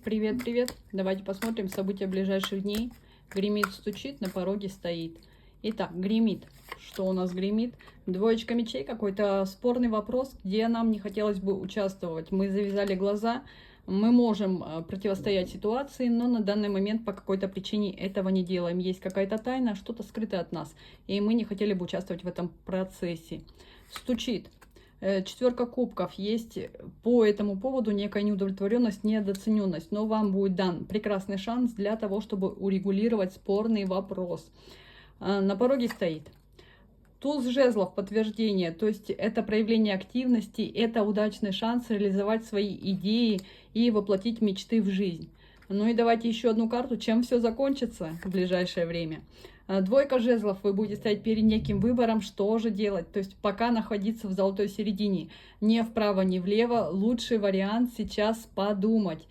Привет, привет. Давайте посмотрим события ближайших дней. Гремит, стучит, на пороге стоит. Итак, гремит. Что у нас гремит? Двоечка мечей, какой-то спорный вопрос, где нам не хотелось бы участвовать. Мы завязали глаза, мы можем противостоять ситуации, но на данный момент по какой-то причине этого не делаем. Есть какая-то тайна, что-то скрытое от нас, и мы не хотели бы участвовать в этом процессе. Стучит. Четверка кубков. Есть по этому поводу некая неудовлетворенность, недооцененность, но вам будет дан прекрасный шанс для того, чтобы урегулировать спорный вопрос. На пороге стоит туз жезлов, подтверждение, то есть это проявление активности, это удачный шанс реализовать свои идеи и воплотить мечты в жизнь. Ну и давайте еще одну карту, чем все закончится в ближайшее время. Двойка жезлов, вы будете стоять перед неким выбором, что же делать. То есть пока находиться в золотой середине. Не вправо, не влево. Лучший вариант сейчас подумать.